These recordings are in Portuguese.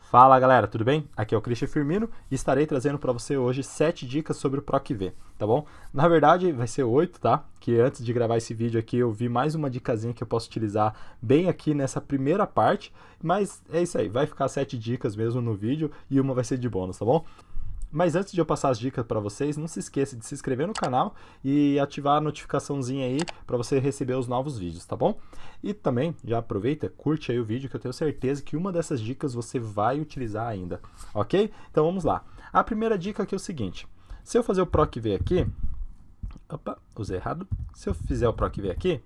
Fala galera, tudo bem? Aqui é o Christian Firmino e estarei trazendo para você hoje 7 dicas sobre o PROC-V, tá bom? Na verdade vai ser 8, tá? Que antes de gravar esse vídeo aqui eu vi mais uma dicasinha que eu posso utilizar bem aqui nessa primeira parte, mas é isso aí, vai ficar 7 dicas mesmo no vídeo e uma vai ser de bônus, tá bom? Mas antes de eu passar as dicas para vocês, não se esqueça de se inscrever no canal e ativar a notificaçãozinha aí para você receber os novos vídeos, tá bom? E também, já aproveita, curte aí o vídeo que eu tenho certeza que uma dessas dicas você vai utilizar ainda, ok? Então vamos lá. A primeira dica aqui é o seguinte, se eu fazer o PROC-V aqui, opa, usei errado, se eu fizer o PROC-V aqui,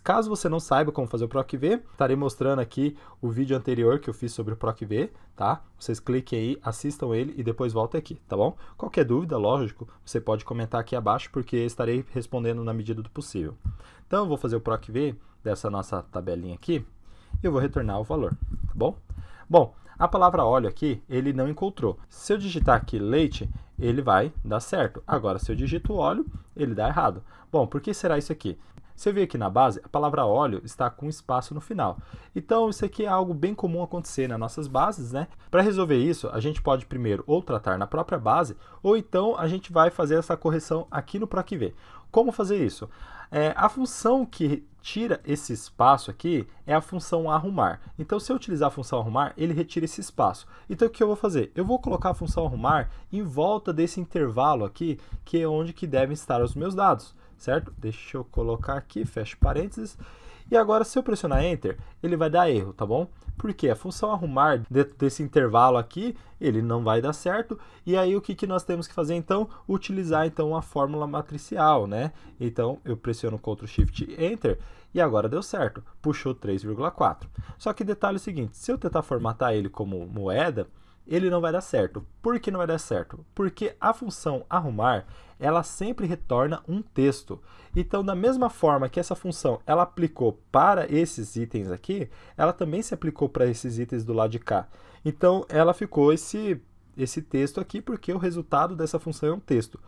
caso você não saiba como fazer o PROC-V, estarei mostrando aqui o vídeo anterior que eu fiz sobre o PROC-V, tá? Vocês cliquem aí, assistam ele e depois voltem aqui, tá bom? Qualquer dúvida, lógico, você pode comentar aqui abaixo porque estarei respondendo na medida do possível. Então, eu vou fazer o PROC-V dessa nossa tabelinha aqui e eu vou retornar o valor, tá bom? Bom, a palavra óleo aqui, ele não encontrou. Se eu digitar aqui leite, ele vai dar certo. Agora, se eu digito óleo, ele dá errado. Bom, por que será isso aqui? Se eu vir aqui na base, a palavra óleo está com espaço no final. Então, isso aqui é algo bem comum acontecer nas nossas bases, né? Para resolver isso, a gente pode primeiro ou tratar na própria base, ou então a gente vai fazer essa correção aqui no PROC-V. Como fazer isso? A função que tira esse espaço aqui é a função arrumar. Então, se eu utilizar a função arrumar, ele retira esse espaço. Então, o que eu vou fazer? Eu vou colocar a função arrumar em volta desse intervalo aqui, que é onde que devem estar os meus dados, certo? Deixa eu colocar aqui, fecho parênteses. E agora, se eu pressionar Enter, ele vai dar erro, tá bom? Porque a função arrumar dentro desse intervalo aqui, ele não vai dar certo. E aí, o que nós temos que fazer, então? Utilizar, então, a fórmula matricial, né? Então, eu pressiono Ctrl Shift Enter e agora deu certo. Puxou 3,4. Só que detalhe é o seguinte, se eu tentar formatar ele como moeda, ele não vai dar certo. Por que não vai dar certo? Porque a função arrumar, ela sempre retorna um texto. Então, da mesma forma que essa função ela aplicou para esses itens aqui, ela também se aplicou para esses itens do lado de cá. Então, ela ficou esse texto aqui, porque o resultado dessa função é um texto.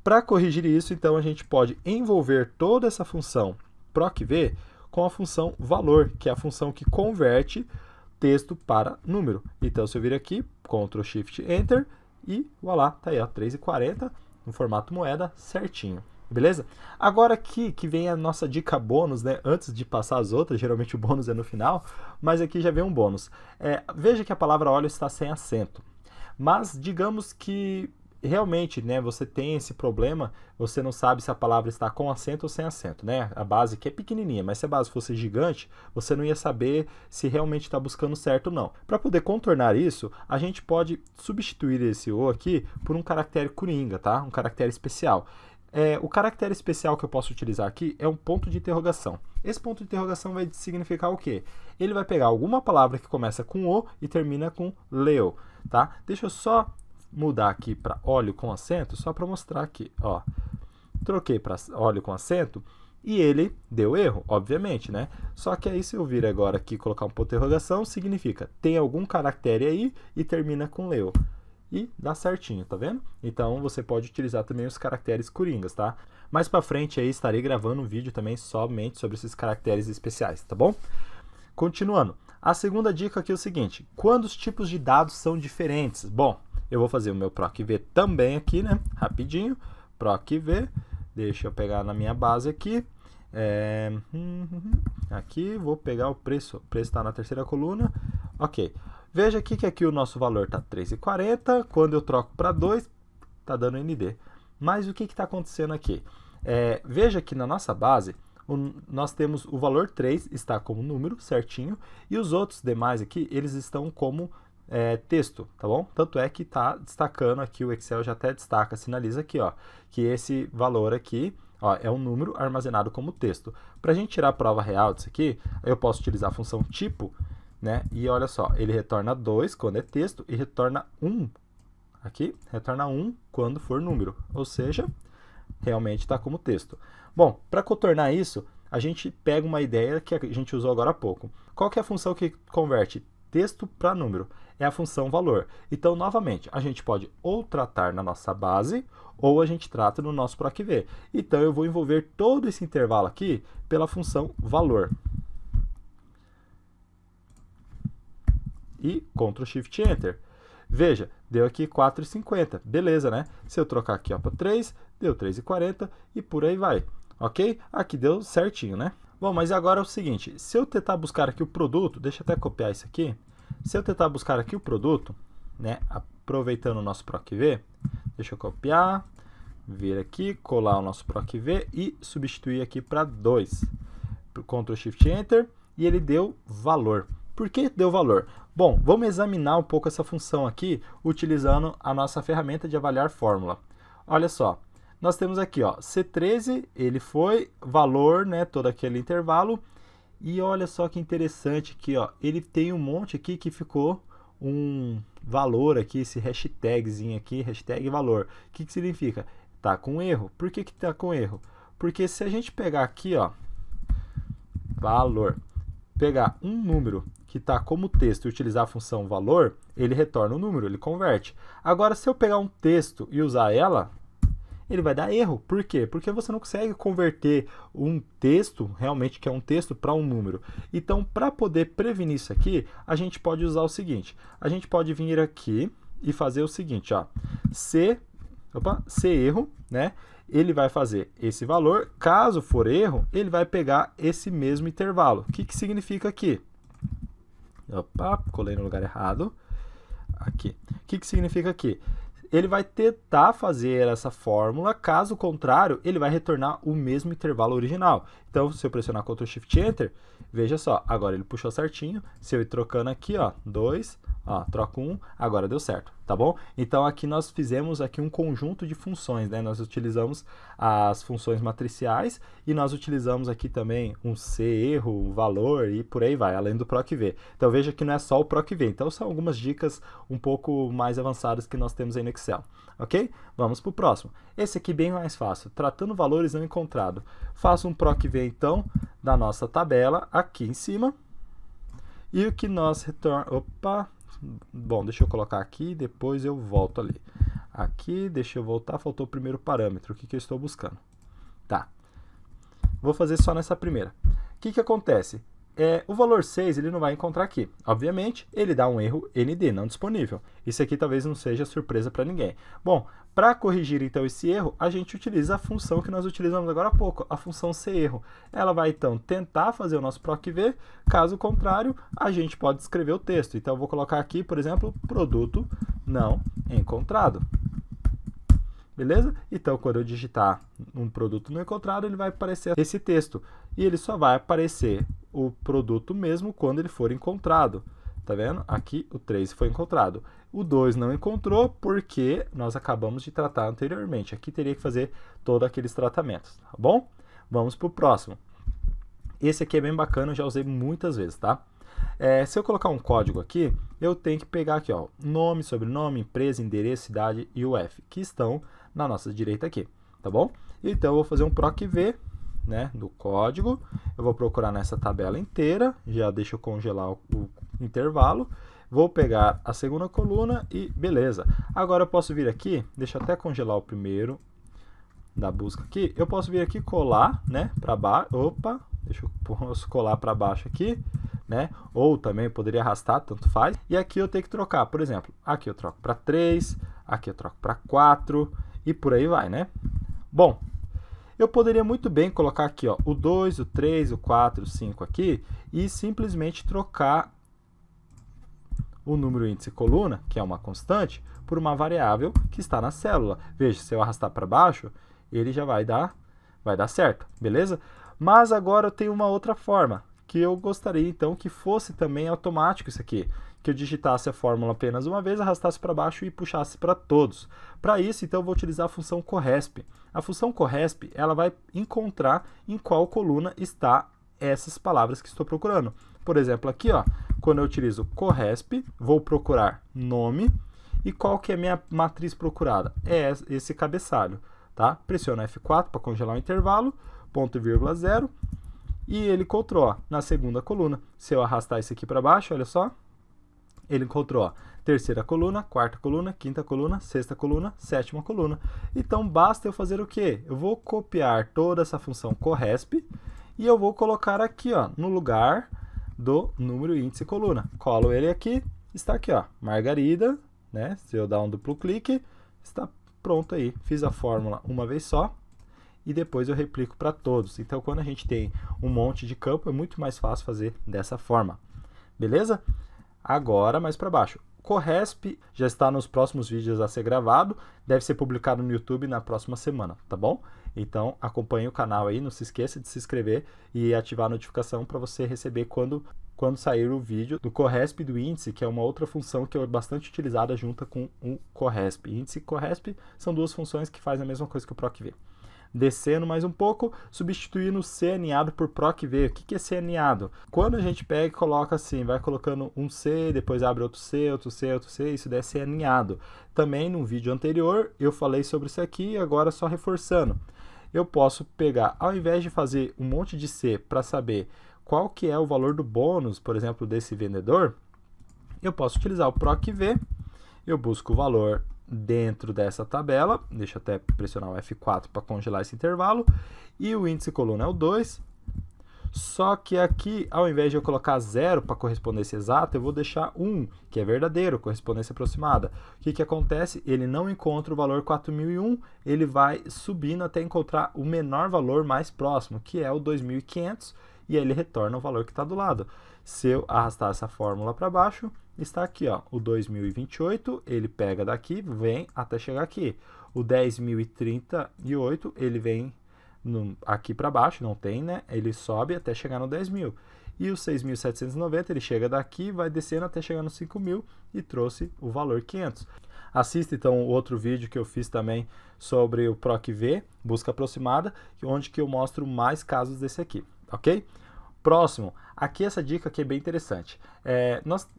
Para corrigir isso, então, a gente pode envolver toda essa função PROC-V com a função valor, que é a função que converte texto para número. Então, se eu vir aqui, Ctrl Shift Enter e voilá, tá aí, ó, 3,40 no formato moeda certinho. Beleza? Agora aqui que vem a nossa dica bônus, né? Antes de passar as outras, geralmente o bônus é no final, mas aqui já vem um bônus. Veja que a palavra óleo está sem acento, mas digamos que realmente, né, você tem esse problema, você não sabe se a palavra está com acento ou sem acento, né? A base aqui é pequenininha, mas se a base fosse gigante, você não ia saber se realmente está buscando certo ou não. Para poder contornar isso, a gente pode substituir esse O aqui por um caractere coringa, tá? Um caractere especial. O caractere especial que eu posso utilizar aqui é um ponto de interrogação. Esse ponto de interrogação vai significar o quê? Ele vai pegar alguma palavra que começa com O e termina com leu, tá? Deixa eu só mudar aqui para óleo com acento, só para mostrar aqui, ó. Troquei para óleo com acento e ele deu erro, obviamente, né? Só que aí se eu vir agora aqui e colocar um ponto de interrogação, significa tem algum caractere aí e termina com leu. E dá certinho, tá vendo? Então, você pode utilizar também os caracteres coringas, tá? Mais para frente aí estarei gravando um vídeo também somente sobre esses caracteres especiais, tá bom? Continuando. A segunda dica aqui é o seguinte, quando os tipos de dados são diferentes? Bom, eu vou fazer o meu PROC-V também aqui, né? Rapidinho. PROC-V. Deixa eu pegar na minha base aqui. Aqui, vou pegar o preço. O preço está na terceira coluna. Ok. Veja aqui que aqui o nosso valor está 3,40. Quando eu troco para 2, está dando ND. Mas o que está acontecendo aqui? Veja que na nossa base, nós temos o valor 3, está como número, certinho. E os outros demais aqui, eles estão como texto, tá bom? Tanto é que está destacando aqui, o Excel já até destaca, sinaliza aqui, ó, que esse valor aqui, ó, é um número armazenado como texto. Para a gente tirar a prova real disso aqui, eu posso utilizar a função tipo, né? E olha só, ele retorna 2 quando é texto e retorna 1, aqui, retorna 1 quando for número, ou seja, realmente está como texto. Bom, para contornar isso, a gente pega uma ideia que a gente usou agora há pouco. Qual que é a função que converte texto para número? É a função valor. Então, novamente, a gente pode ou tratar na nossa base, ou a gente trata no nosso PROC-V. Então, eu vou envolver todo esse intervalo aqui pela função valor. e Ctrl Shift Enter. Veja, deu aqui 4,50, beleza, né? Se eu trocar aqui para 3, deu 3,40 e por aí vai, ok? Aqui deu certinho, né? Bom, mas agora é o seguinte, se eu tentar buscar aqui o produto, deixa eu até copiar isso aqui, se eu tentar buscar aqui o produto, né, aproveitando o nosso PROC-V, deixa eu copiar, vir aqui, colar o nosso PROC-V e substituir aqui para 2. Ctrl Shift Enter e ele deu valor. Por que deu valor? Bom, vamos examinar um pouco essa função aqui utilizando a nossa ferramenta de avaliar fórmula. Olha só, nós temos aqui ó, C13, ele foi valor, né, todo aquele intervalo, e olha só que interessante aqui, ó, ele tem um monte aqui que ficou um valor aqui, esse hashtagzinho aqui, hashtag valor. O que significa? Tá com erro. Por que que tá com erro? Porque se a gente pegar aqui, ó, valor, pegar um número que está como texto e utilizar a função valor, ele retorna o número, ele converte. Agora, se eu pegar um texto e usar ela, ele vai dar erro. Por quê? Porque você não consegue converter um texto, realmente que é um texto, para um número. Então, para poder prevenir isso aqui, a gente pode usar o seguinte. A gente pode vir aqui e fazer o seguinte, ó. Se erro, né? Ele vai fazer esse valor. Caso for erro, ele vai pegar esse mesmo intervalo. O que que significa aqui? Opa, colei no lugar errado. Aqui. O que que significa aqui? Ele vai tentar fazer essa fórmula, caso contrário, ele vai retornar o mesmo intervalo original. Então, se eu pressionar Ctrl Shift Enter, veja só, agora ele puxou certinho. Se eu ir trocando aqui, ó, 2, ó, troco 1, agora deu certo, tá bom? Então, aqui nós fizemos aqui um conjunto de funções, né? Nós utilizamos as funções matriciais e nós utilizamos aqui também um C, erro, um valor e por aí vai, além do PROC-V. Então, veja que não é só o PROC-V. Então, são algumas dicas um pouco mais avançadas que nós temos aí no Excel, ok? Vamos para o próximo. Esse aqui bem mais fácil, tratando valores não encontrados. Faço um PROC-V, então, da nossa tabela aqui em cima. E o que nós retorna... Opa! Bom, deixa eu colocar aqui, depois eu volto ali. Aqui, deixa eu voltar, faltou o primeiro parâmetro, o que que eu estou buscando. Tá. Vou fazer só nessa primeira. O que que acontece? O valor 6 ele não vai encontrar aqui. Obviamente, ele dá um erro ND, não disponível. Isso aqui talvez não seja surpresa para ninguém. Bom, para corrigir então esse erro, a gente utiliza a função que nós utilizamos agora há pouco, a função CErro. Ela vai então tentar fazer o nosso PROC-V, caso contrário, a gente pode escrever o texto. Então, eu vou colocar aqui, por exemplo, produto não encontrado. Beleza? Então, quando eu digitar um produto não encontrado, ele vai aparecer esse texto. E ele só vai aparecer o produto mesmo quando ele for encontrado. Tá vendo? Aqui o 3 foi encontrado. O 2 não encontrou porque nós acabamos de tratar anteriormente. Aqui teria que fazer todos aqueles tratamentos, tá bom? Vamos para o próximo. Esse aqui é bem bacana, eu já usei muitas vezes, tá? Se eu colocar um código aqui, eu tenho que pegar aqui, ó, nome, sobrenome, empresa, endereço, cidade e o F, que estão na nossa direita aqui, tá bom? Então, eu vou fazer um PROC-V, né, do código, eu vou procurar nessa tabela inteira, já deixo eu congelar o intervalo, vou pegar a segunda coluna e beleza. Agora eu posso vir aqui, deixa eu até congelar o primeiro da busca aqui, eu posso vir aqui colar, né, para baixo, opa, deixa eu colar para baixo aqui, né, ou também poderia arrastar, tanto faz, e aqui eu tenho que trocar, por exemplo, aqui eu troco para 3, aqui eu troco para 4 e por aí vai, né. Bom, eu poderia muito bem colocar aqui, ó, o 2, o 3, o 4, o 5 aqui e simplesmente trocar o número índice coluna, que é uma constante, por uma variável que está na célula. Veja, se eu arrastar para baixo, ele já vai dar certo, beleza? Mas agora eu tenho uma outra forma, que eu gostaria então que fosse também automático isso aqui, que eu digitasse a fórmula apenas uma vez, arrastasse para baixo e puxasse para todos. Para isso, então, eu vou utilizar a função corresp. A função corresp, ela vai encontrar em qual coluna está essas palavras que estou procurando. Por exemplo, aqui, ó, quando eu utilizo corresp, vou procurar nome, e qual que é a minha matriz procurada? É esse cabeçalho, tá? Pressiono F4 para congelar o intervalo, ponto e vírgula 0, e ele encontrou, ó, na segunda coluna. Se eu arrastar isso aqui para baixo, olha só, ele encontrou, ó, terceira coluna, quarta coluna, quinta coluna, sexta coluna, sétima coluna. Então, basta eu fazer o quê? Eu vou copiar toda essa função corresp e eu vou colocar aqui, ó, no lugar do número índice coluna. Colo ele aqui, está aqui, ó, Margarida, né? Se eu dar um duplo clique, está pronto aí. Fiz a fórmula uma vez só e depois eu replico para todos. Então, quando a gente tem um monte de campo, é muito mais fácil fazer dessa forma. Beleza? Agora, mais para baixo. Corresp já está nos próximos vídeos a ser gravado, deve ser publicado no YouTube na próxima semana, tá bom? Então, acompanhe o canal aí, não se esqueça de se inscrever e ativar a notificação para você receber quando sair o vídeo do Corresp e do índice, que é uma outra função que é bastante utilizada junto com o Corresp. Índice e Corresp são duas funções que fazem a mesma coisa que o PROC-V. Descendo mais um pouco, substituindo o C aninhado por PROC-V. O que é C aninhado? Quando a gente pega e coloca assim, vai colocando um C, depois abre outro C, outro C, outro C, isso daí é C aninhado. Também no vídeo anterior eu falei sobre isso aqui, agora só reforçando. Eu posso pegar, ao invés de fazer um monte de C para saber qual que é o valor do bônus, por exemplo, desse vendedor, eu posso utilizar o PROC-V, eu busco o valor dentro dessa tabela, deixa eu até pressionar o F4 para congelar esse intervalo, e o índice coluna é o 2, só que aqui, ao invés de eu colocar 0 para correspondência exata, eu vou deixar 1, que é verdadeiro, correspondência aproximada. O que acontece? Ele não encontra o valor 4001, ele vai subindo até encontrar o menor valor mais próximo, que é o 2500, e aí ele retorna o valor que está do lado. Se eu arrastar essa fórmula para baixo, está aqui, ó, o 2028, ele pega daqui, vem até chegar aqui. O 10.038, ele vem aqui para baixo, não tem, né? Ele sobe até chegar no 10.000. E o 6.790, ele chega daqui, vai descendo até chegar no 5.000 e trouxe o valor 500. Assista então o outro vídeo que eu fiz também sobre o PROC-V, busca aproximada, onde que eu mostro mais casos desse aqui, ok? Próximo, aqui essa dica aqui é bem interessante.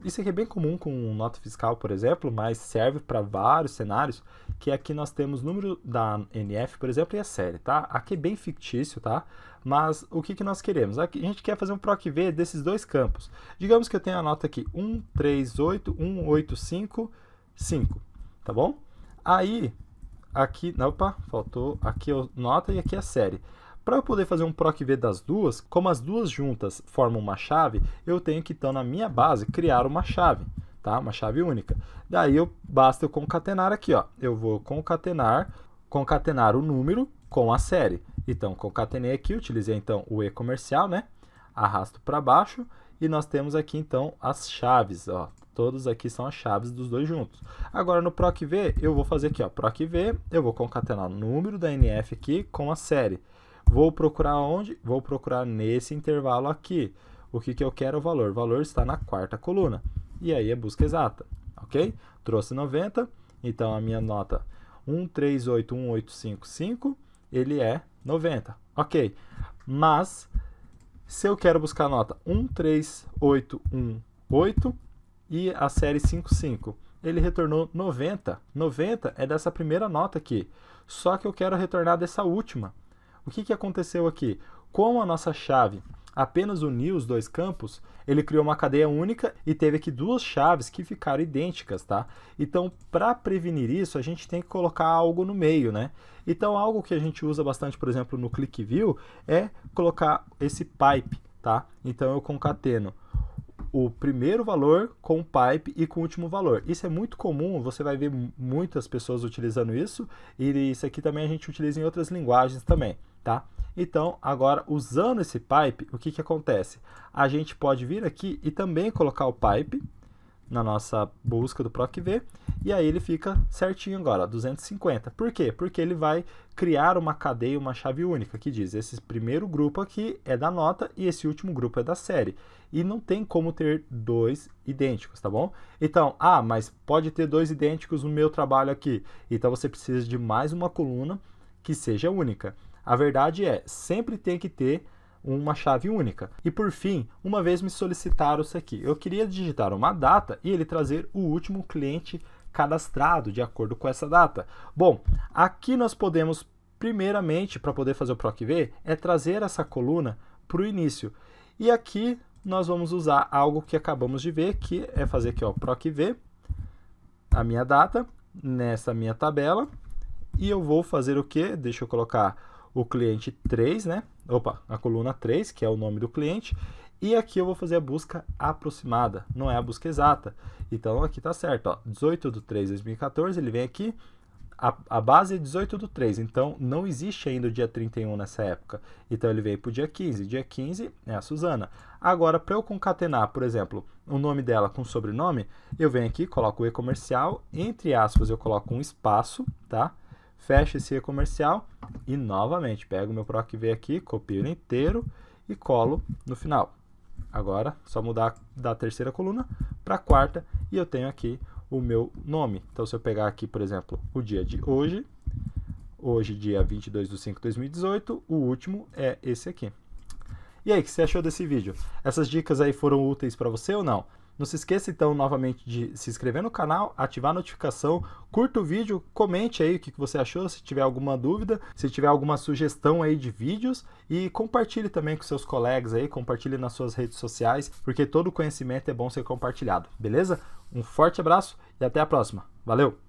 Isso aqui é bem comum com nota fiscal, por exemplo, mas serve para vários cenários, que aqui nós temos o número da NF, por exemplo, e a série, tá? Aqui é bem fictício, tá? Mas o que nós queremos? Aqui a gente quer fazer um PROC-V desses dois campos. Digamos que eu tenho a nota aqui 138185, tá bom? Aí, aqui, opa, faltou aqui a nota e aqui a série. Para eu poder fazer um PROC-V das duas, como as duas juntas formam uma chave, eu tenho que, então, na minha base, criar uma chave, tá? Uma chave única. Daí, basta eu concatenar aqui, ó. Eu vou concatenar o número com a série. Então, concatenei aqui, utilizei, então, o E comercial, né? Arrasto para baixo e nós temos aqui, então, as chaves, ó. Todos aqui são as chaves dos dois juntos. Agora, no PROC-V, eu vou fazer aqui, ó, PROC-V, eu vou concatenar o número da NF aqui com a série. Vou procurar onde? Vou procurar nesse intervalo aqui. O que eu quero é o valor. O valor está na quarta coluna. E aí é busca exata, ok? Trouxe 90, então a minha nota 138185, ele é 90, ok? Mas, se eu quero buscar a nota 13818 e a série 55, ele retornou 90. 90 é dessa primeira nota aqui. Só que eu quero retornar dessa última. O que aconteceu aqui? Como a nossa chave apenas uniu os dois campos, ele criou uma cadeia única e teve aqui duas chaves que ficaram idênticas, tá? Então, para prevenir isso, a gente tem que colocar algo no meio, né? Então, algo que a gente usa bastante, por exemplo, no Click View, é colocar esse pipe, tá? Então, eu concateno o primeiro valor com o pipe e com o último valor. Isso é muito comum, você vai ver muitas pessoas utilizando isso, e isso aqui também a gente utiliza em outras linguagens também, tá? Então, agora, usando esse pipe, o que acontece? A gente pode vir aqui e também colocar o pipe na nossa busca do PROC-V, e aí ele fica certinho agora, 250. Por quê? Porque ele vai criar uma cadeia, uma chave única, que diz, esse primeiro grupo aqui é da nota e esse último grupo é da série. E não tem como ter dois idênticos, tá bom? Então, mas pode ter dois idênticos no meu trabalho aqui. Então, você precisa de mais uma coluna que seja única. A verdade é, sempre tem que ter uma chave única. E por fim, uma vez me solicitaram isso aqui. Eu queria digitar uma data e ele trazer o último cliente cadastrado de acordo com essa data. Bom, aqui nós podemos, primeiramente, para poder fazer o PROC-V, é trazer essa coluna para o início. E aqui nós vamos usar algo que acabamos de ver, que é fazer aqui, ó, PROC-V, a minha data, nessa minha tabela, e eu vou fazer o quê? Deixa eu colocar o cliente 3, né? Opa, a coluna 3, que é o nome do cliente, E aqui eu vou fazer a busca aproximada, não é a busca exata. Então aqui tá certo, ó, 18/3/2014, ele vem aqui, a base é 18/3, então não existe ainda o dia 31 nessa época. Então ele veio para o dia 15, dia 15 é a Suzana. Agora, para eu concatenar, por exemplo, o nome dela com o sobrenome, eu venho aqui, coloco o e-comercial, entre aspas eu coloco um espaço, tá? Fecho esse e-comercial e novamente pego o meu PROC-V aqui, copio ele inteiro e colo no final. Agora, só mudar da terceira coluna para a quarta e eu tenho aqui o meu nome. Então, se eu pegar aqui, por exemplo, o dia de hoje, dia 22/5/2018, o último é esse aqui. E aí, o que você achou desse vídeo? Essas dicas aí foram úteis para você ou não? Não se esqueça, então, novamente de se inscrever no canal, ativar a notificação, curta o vídeo, comente aí o que você achou, se tiver alguma dúvida, se tiver alguma sugestão aí de vídeos e compartilhe também com seus colegas aí, compartilhe nas suas redes sociais, porque todo conhecimento é bom ser compartilhado, beleza? Um forte abraço e até a próxima. Valeu!